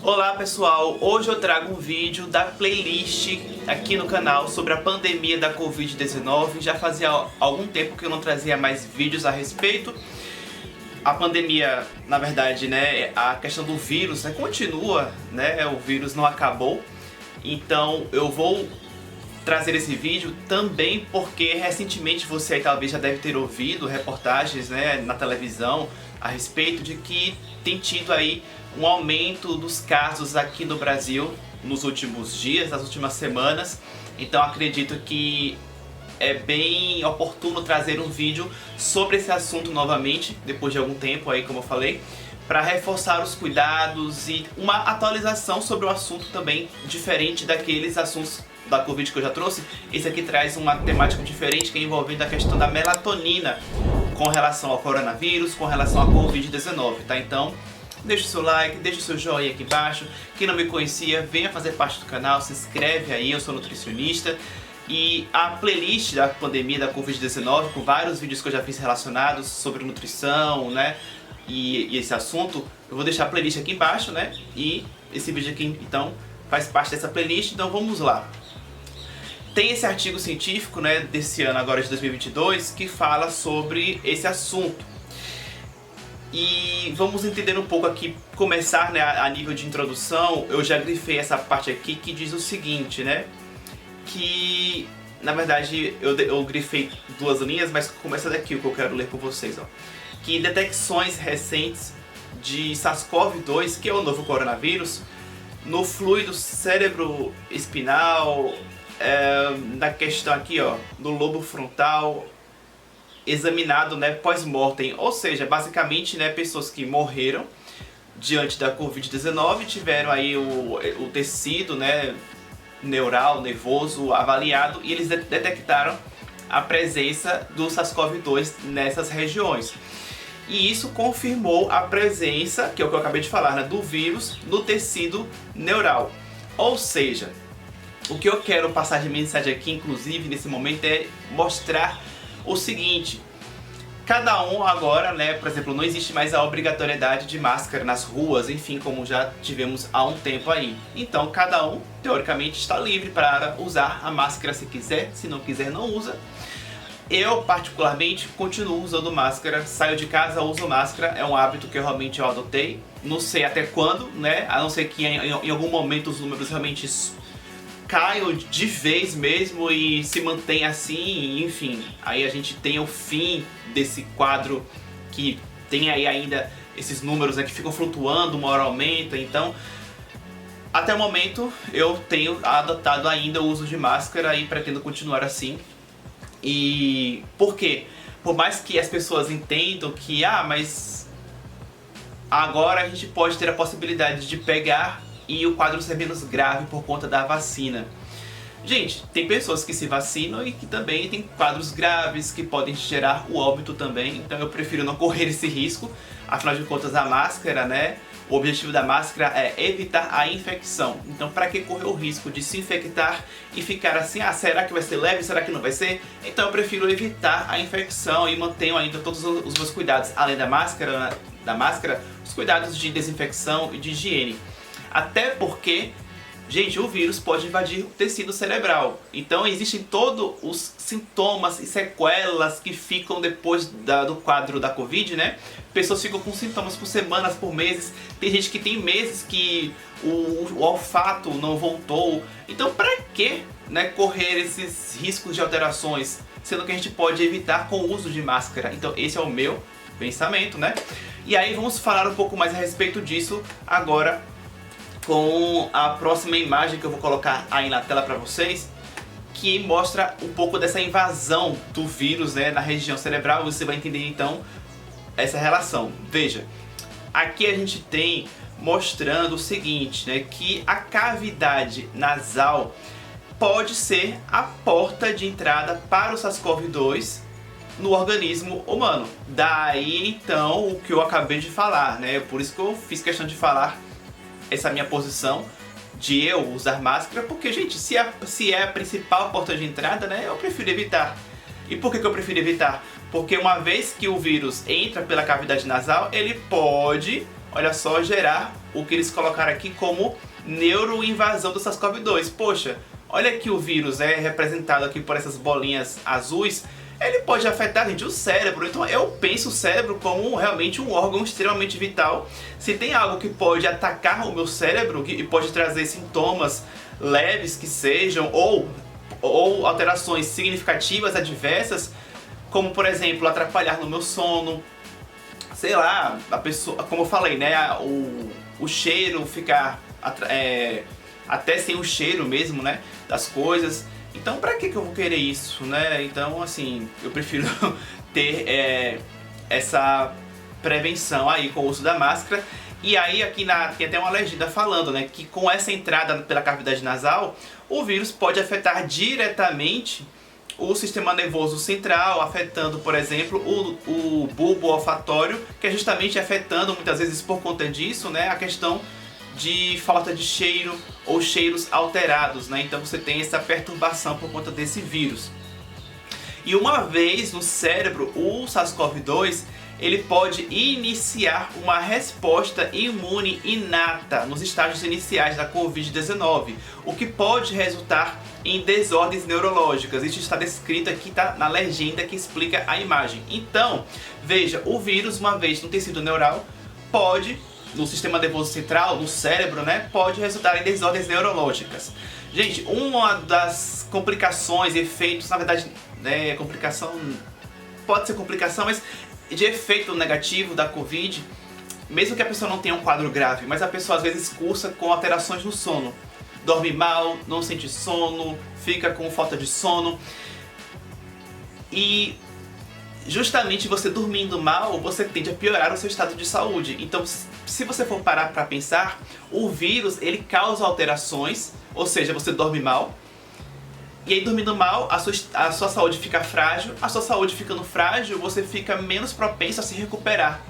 Olá pessoal, hoje eu trago um vídeo da playlist aqui no canal sobre a pandemia da Covid-19. Já fazia algum tempo que eu não trazia mais vídeos a respeito. A pandemia, na verdade, né, a questão do vírus, né, continua, né, o vírus não acabou. Então eu vou trazer esse vídeo também porque recentemente você aí talvez já deve ter ouvido reportagens, né, na televisão a respeito de que tem tido aí um aumento dos casos aqui no Brasil nos últimos dias, nas últimas semanas. Então acredito que é bem oportuno trazer um vídeo sobre esse assunto novamente, depois de algum tempo aí, como eu falei, para reforçar os cuidados e uma atualização sobre o assunto também diferente daqueles assuntos da Covid que eu já trouxe. Esse aqui traz uma temática diferente que é envolvendo a questão da melatonina com relação ao coronavírus, com relação à Covid-19, tá? Então, deixa o seu like, deixa o seu joinha aqui embaixo. Quem não me conhecia, venha fazer parte do canal, se inscreve aí, eu sou nutricionista. E a playlist da pandemia da Covid-19, com vários vídeos que eu já fiz relacionados sobre nutrição, né? E esse assunto, eu vou deixar a playlist aqui embaixo, né? E esse vídeo aqui, então, faz parte dessa playlist, então vamos lá. Tem esse artigo científico, né, desse ano agora de 2022, que fala sobre esse assunto. E vamos entender um pouco aqui, começar, né, a nível de introdução. Eu já grifei essa parte aqui que diz o seguinte, né, que na verdade eu grifei duas linhas, mas começa daqui o que eu quero ler com vocês, ó. Que detecções recentes de SARS-CoV-2, que é o novo coronavírus, no fluido cérebro-espinal, na questão aqui, ó, do lobo frontal, examinado, né, pós-mortem, ou seja, basicamente, né, pessoas que morreram diante da Covid-19 tiveram aí o tecido, né, neural, nervoso avaliado e eles detectaram a presença do SARS-CoV-2 nessas regiões. E isso confirmou a presença, que é o que eu acabei de falar, né, do vírus no tecido neural. Ou seja, o que eu quero passar de mensagem aqui, inclusive, nesse momento, é mostrar o seguinte: cada um agora, né, por exemplo, não existe mais a obrigatoriedade de máscara nas ruas, enfim, como já tivemos há um tempo aí. Então cada um, teoricamente, está livre para usar a máscara se quiser, se não quiser não usa. Eu, particularmente, continuo usando máscara, saio de casa, uso máscara, é um hábito que eu realmente adotei. Não sei até quando, né, a não ser que em algum momento os números realmente caiam de vez mesmo e se mantém assim, enfim, aí a gente tem o fim desse quadro que tem aí ainda esses números, né, que ficam flutuando, uma hora aumenta. Então, até o momento eu tenho adotado ainda o uso de máscara e pretendo continuar assim. E por quê? Por mais que as pessoas entendam que, mas agora a gente pode ter a possibilidade de pegar e o quadro ser menos grave por conta da vacina. Gente, tem pessoas que se vacinam e que também tem quadros graves que podem gerar o óbito também, então eu prefiro não correr esse risco. Afinal de contas, a máscara, né, o objetivo da máscara é evitar a infecção. Então, para que correr o risco de se infectar e ficar assim, será que vai ser leve, será que não vai ser? Então eu prefiro evitar a infecção e mantenho ainda todos os meus cuidados, além da máscara, os cuidados de desinfecção e de higiene. Até porque, gente, o vírus pode invadir o tecido cerebral. Então existem todos os sintomas e sequelas que ficam depois do quadro da Covid, né? Pessoas ficam com sintomas por semanas, por meses. Tem gente que tem meses que o olfato não voltou. Então pra que, né, correr esses riscos de alterações, sendo que a gente pode evitar com o uso de máscara? Então esse é o meu pensamento, né? E aí vamos falar um pouco mais a respeito disso agora, com a próxima imagem que eu vou colocar aí na tela para vocês, que mostra um pouco dessa invasão do vírus, né, na região cerebral. Você vai entender então essa relação. Veja, aqui a gente tem mostrando o seguinte, né, que a cavidade nasal pode ser a porta de entrada para o SARS-CoV-2 no organismo humano. Daí então o que eu acabei de falar, né, por isso que eu fiz questão de falar essa minha posição de eu usar máscara, porque, gente, se é a principal porta de entrada, né, eu prefiro evitar. E por que eu prefiro evitar? Porque uma vez que o vírus entra pela cavidade nasal, ele pode, olha só, gerar o que eles colocaram aqui como neuroinvasão do SARS-CoV-2. Poxa, olha que o vírus é representado aqui por essas bolinhas azuis. Ele pode afetar, gente, o cérebro. Então eu penso o cérebro como realmente um órgão extremamente vital. Se tem algo que pode atacar o meu cérebro e pode trazer sintomas leves que sejam, ou alterações significativas, adversas, como por exemplo atrapalhar no meu sono, sei lá, a pessoa, como eu falei, né, o cheiro ficar até sem o cheiro mesmo, né, das coisas. Então pra que eu vou querer isso, né? Então assim, eu prefiro ter essa prevenção aí com o uso da máscara. E aí aqui tem até uma legenda falando, né, que com essa entrada pela cavidade nasal, o vírus pode afetar diretamente o sistema nervoso central, afetando, por exemplo, o bulbo olfatório, que é justamente afetando, muitas vezes por conta disso, né, a questão de falta de cheiro ou cheiros alterados, né? Então você tem essa perturbação por conta desse vírus. E uma vez no cérebro, o SARS-CoV-2 ele pode iniciar uma resposta imune inata nos estágios iniciais da Covid-19, o que pode resultar em desordens neurológicas. Isso está descrito aqui, tá na legenda que explica a imagem. Então, veja, o vírus, uma vez no tecido neural, pode, no sistema nervoso central, no cérebro, né, pode resultar em desordens neurológicas. Gente, uma das complicações, efeitos, na verdade, complicação, pode ser complicação, mas de efeito negativo da Covid, mesmo que a pessoa não tenha um quadro grave, mas a pessoa às vezes cursa com alterações no sono. Dorme mal, não sente sono, fica com falta de sono. E justamente você dormindo mal, você tende a piorar o seu estado de saúde. Então, se você for parar para pensar, o vírus ele causa alterações, ou seja, você dorme mal. E aí, dormindo mal, a sua saúde fica frágil. A sua saúde ficando frágil, você fica menos propenso a se recuperar.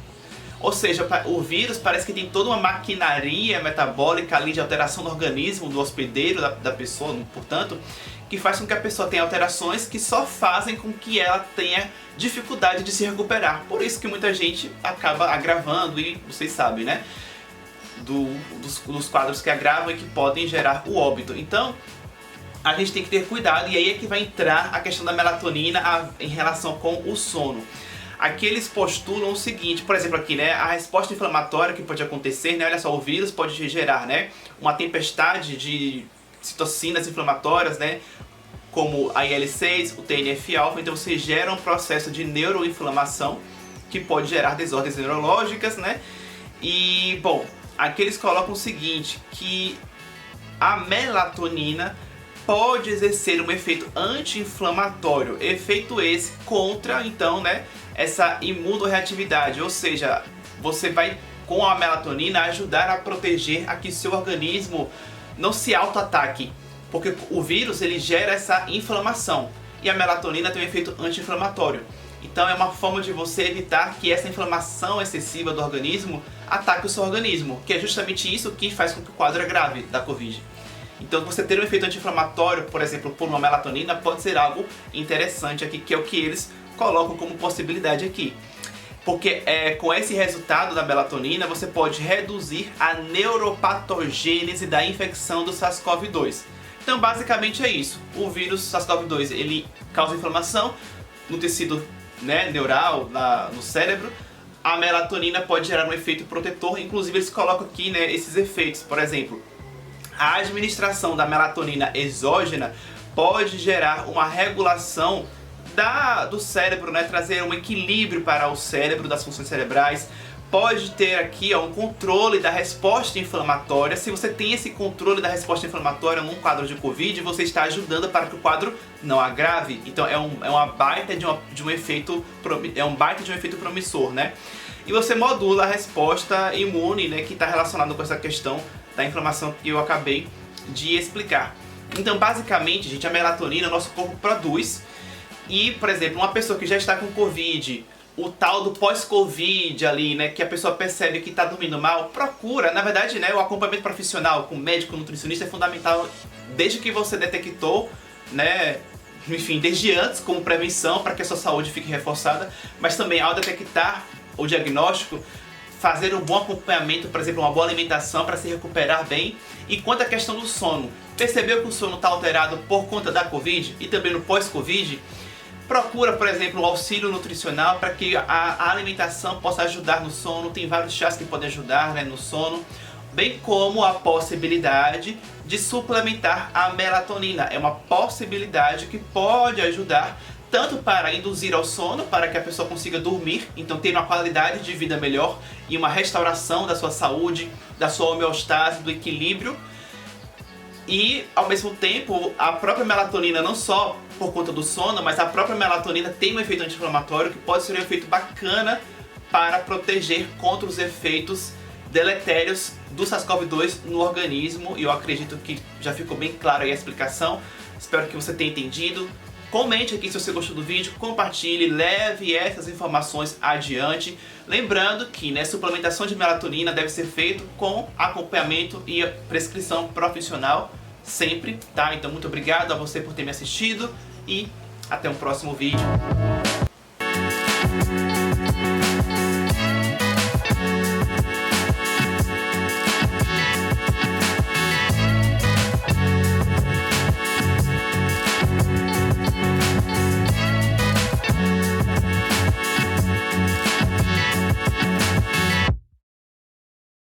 Ou seja, o vírus parece que tem toda uma maquinaria metabólica ali de alteração no organismo, do hospedeiro, da pessoa, portanto, que faz com que a pessoa tenha alterações que só fazem com que ela tenha dificuldade de se recuperar. Por isso que muita gente acaba agravando, e vocês sabem, né? Dos quadros que agravam e que podem gerar o óbito. Então, a gente tem que ter cuidado, e aí é que vai entrar a questão da melatonina em relação com o sono. Aqui eles postulam o seguinte, por exemplo aqui, né, a resposta inflamatória que pode acontecer, né, olha só, o vírus pode gerar, né, uma tempestade de citocinas inflamatórias, né, como a IL-6, o TNF-alfa, então você gera um processo de neuroinflamação que pode gerar desordens neurológicas, né, e, bom, aqui eles colocam o seguinte, que a melatonina pode exercer um efeito anti-inflamatório, efeito esse contra, então, né, essa imunorreatividade, ou seja, você vai, com a melatonina, ajudar a proteger a que seu organismo não se auto-ataque, porque o vírus ele gera essa inflamação e a melatonina tem um efeito anti-inflamatório. Então é uma forma de você evitar que essa inflamação excessiva do organismo ataque o seu organismo, que é justamente isso que faz com que o quadro grave da Covid. Então você ter um efeito anti-inflamatório, por exemplo, por uma melatonina, pode ser algo interessante aqui, que é o que eles colocam como possibilidade aqui. Porque com esse resultado da melatonina, você pode reduzir a neuropatogênese da infecção do SARS-CoV-2. Então basicamente é isso. O vírus SARS-CoV-2 ele causa inflamação no tecido, né, neural, no cérebro. A melatonina pode gerar um efeito protetor, inclusive eles colocam aqui, né, esses efeitos. Por exemplo, a administração da melatonina exógena pode gerar uma regulação do cérebro, né, trazer um equilíbrio para o cérebro, das funções cerebrais. Pode ter aqui um controle da resposta inflamatória. Se você tem esse controle da resposta inflamatória num quadro de Covid, você está ajudando para que o quadro não agrave. Então é uma baita de um efeito promissor, né? E você modula a resposta imune, né, que está relacionada com essa questão da inflamação que eu acabei de explicar. Então, basicamente, gente, a melatonina o nosso corpo produz. E, por exemplo, uma pessoa que já está com Covid, o tal do pós-Covid ali, né, que a pessoa percebe que está dormindo mal, procura, na verdade, né, o acompanhamento profissional com médico, nutricionista é fundamental desde que você detectou, né, enfim, desde antes, como prevenção para que a sua saúde fique reforçada, mas também ao detectar o diagnóstico, fazer um bom acompanhamento, por exemplo, uma boa alimentação para se recuperar bem. E quanto à questão do sono, percebeu que o sono está alterado por conta da Covid e também no pós-Covid? Procura, por exemplo, um auxílio nutricional para que a alimentação possa ajudar no sono. Tem vários chás que podem ajudar, né, no sono, bem como a possibilidade de suplementar a melatonina. É uma possibilidade que pode ajudar tanto para induzir ao sono, para que a pessoa consiga dormir, então ter uma qualidade de vida melhor e uma restauração da sua saúde, da sua homeostase, do equilíbrio. E, ao mesmo tempo, a própria melatonina, não só por conta do sono, mas a própria melatonina tem um efeito anti-inflamatório que pode ser um efeito bacana para proteger contra os efeitos deletérios do SARS-CoV-2 no organismo. E eu acredito que já ficou bem clara aí a explicação. Espero que você tenha entendido. Comente aqui se você gostou do vídeo, compartilhe, leve essas informações adiante. Lembrando que, né, suplementação de melatonina deve ser feito com acompanhamento e prescrição profissional sempre, tá? Então muito obrigado a você por ter me assistido e até um próximo vídeo.